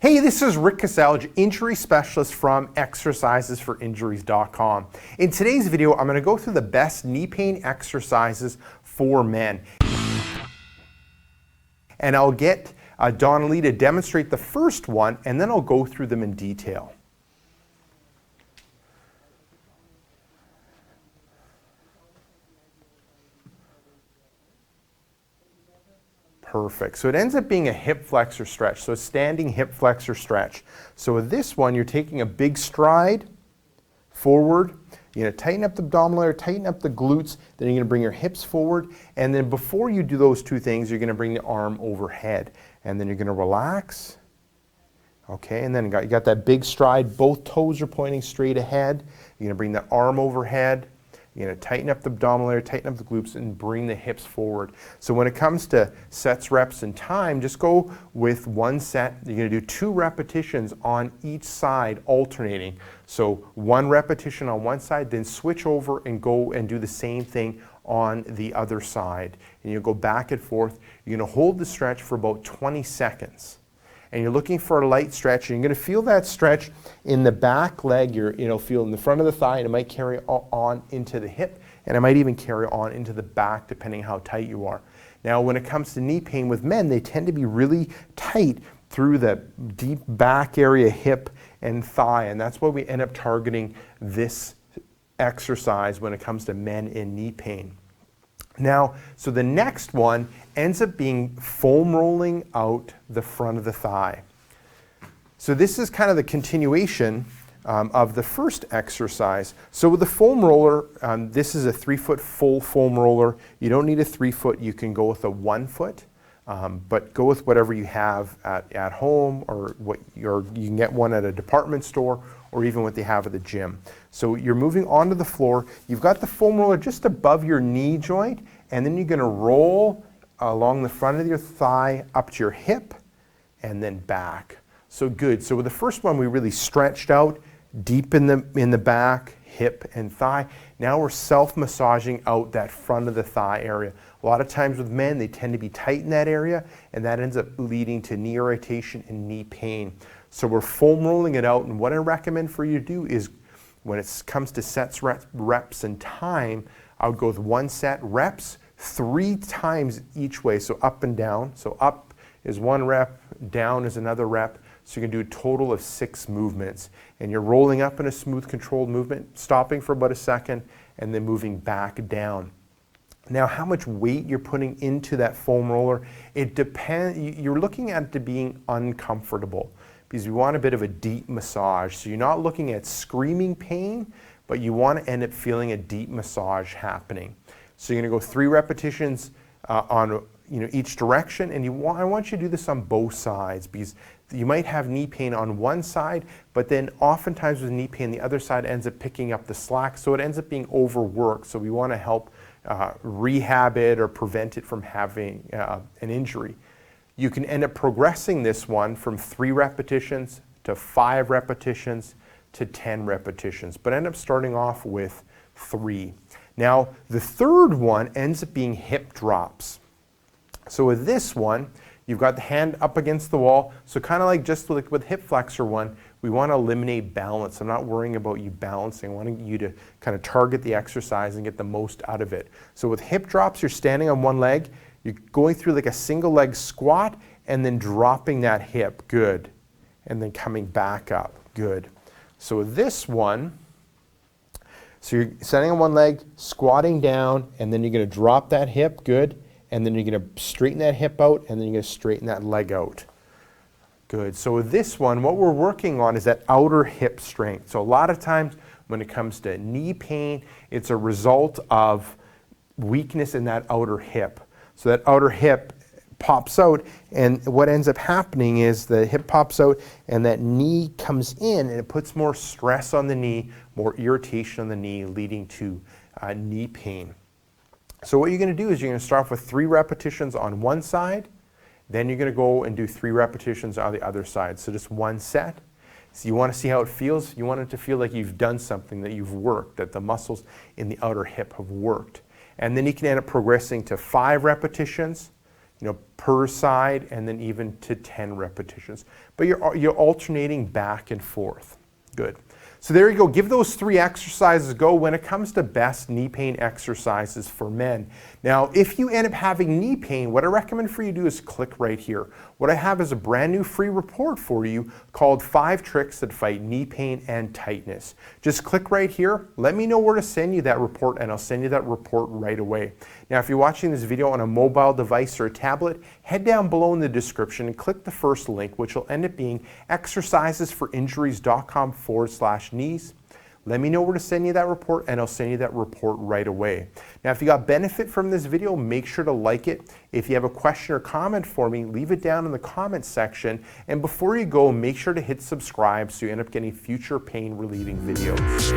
Hey, this is Rick Casalge, injury specialist from exercisesforinjuries.com. In today's video, I'm going to go through the best knee pain exercises for men. And I'll get Donnelly to demonstrate the first one, and then I'll go through them in detail. Perfect. So it ends up being a hip flexor stretch, so a standing hip flexor stretch. So with this one, you're taking a big stride forward. You're going to tighten up the abdominal area, tighten up the glutes, then you're going to bring your hips forward, and then before you do those two things, you're going to bring the arm overhead, and then you're going to relax. Okay, and then you got that big stride, both toes are pointing straight ahead. You're going to bring the arm overhead. You're going to tighten up the abdominal area, tighten up the glutes, and bring the hips forward. So when it comes to sets, reps, and time, just go with one set. You're going to do 2 repetitions on each side, alternating. So 1 repetition on one side, then switch over and go and do the same thing on the other side. And you'll go back and forth. You're going to hold the stretch for about 20 seconds. And you're looking for a light stretch, and you're going to feel that stretch in the back leg. You'll feel in the front of the thigh, and it might carry on into the hip, and it might even carry on into the back, depending how tight you are. Now, when it comes to knee pain with men, they tend to be really tight through the deep back area, hip and thigh, and that's why we end up targeting this exercise when it comes to men in knee pain. Now, so the next one ends up being foam rolling out the front of the thigh. So this is kind of the continuation of the first exercise. So with the foam roller, this is a 3-foot full foam roller. You don't need a 3-foot, you can go with a 1-foot, but go with whatever you have at home, or you can get one at a department store, or even what they have at the gym. So you're moving onto the floor, you've got the foam roller just above your knee joint, and then you're going to roll along the front of your thigh up to your hip, and then back. So good. So with the first one, we really stretched out deep in the back, hip and thigh. Now we're self-massaging out that front of the thigh area. A lot of times with men, they tend to be tight in that area, and that ends up leading to knee irritation and knee pain. So we're foam rolling it out, and what I recommend for you to do is when it comes to sets, reps, and time, I would go with 1 set, reps 3 times each way, so up and down. So up is 1 rep, down is another rep. So you can do a total of 6 movements. And you're rolling up in a smooth, controlled movement, stopping for about a second, and then moving back down. Now, how much weight you're putting into that foam roller, it depends. You're looking at it being uncomfortable, because you want a bit of a deep massage. So you're not looking at screaming pain, but you want to end up feeling a deep massage happening. So you're going to go 3 repetitions on each direction, and I want you to do this on both sides, because you might have knee pain on one side, but then oftentimes with knee pain, the other side ends up picking up the slack, so it ends up being overworked. So we want to help rehab it or prevent it from having an injury. You can end up progressing this one from 3 repetitions to 5 repetitions to 10 repetitions, but end up starting off with 3. Now, the third one ends up being hip drops. So with this one, you've got the hand up against the wall. So kind of like just like with hip flexor one, we want to eliminate balance. I'm not worrying about you balancing. I want you to kind of target the exercise and get the most out of it. So with hip drops, you're standing on one leg. You're going through like a single leg squat and then dropping that hip. Good. And then coming back up. Good. So with this one, so you're standing on one leg, squatting down, and then you're going to drop that hip. Good. And then you're going to straighten that hip out, and then you're going to straighten that leg out. Good. So with this one, what we're working on is that outer hip strength. So a lot of times when it comes to knee pain, it's a result of weakness in that outer hip. So that outer hip pops out, and what ends up happening is the hip pops out, and that knee comes in, and it puts more stress on the knee, more irritation on the knee, leading to knee pain. So what you're going to do is you're going to start off with 3 repetitions on one side, then you're going to go and do 3 repetitions on the other side. So just 1 set. So you want to see how it feels. You want it to feel like you've done something, that you've worked, that the muscles in the outer hip have worked. And then you can end up progressing to 5 repetitions, per side, and then even to 10 repetitions. But you're alternating back and forth. Good. So there you go. Give those 3 exercises a go when it comes to best knee pain exercises for men. Now, if you end up having knee pain, what I recommend for you to do is click right here. What I have is a brand new free report for you called 5 Tricks That Fight Knee Pain and Tightness. Just click right here. Let me know where to send you that report, and I'll send you that report right away. Now, if you're watching this video on a mobile device or a tablet, head down below in the description and click the first link, which will end up being exercisesforinjuries.com/knees. Let me know where to send you that report, and I'll send you that report right away. Now, if you got benefit from this video, make sure to like it. If you have a question or comment for me, leave it down in the comments section. And before you go, make sure to hit subscribe so you end up getting future pain relieving videos.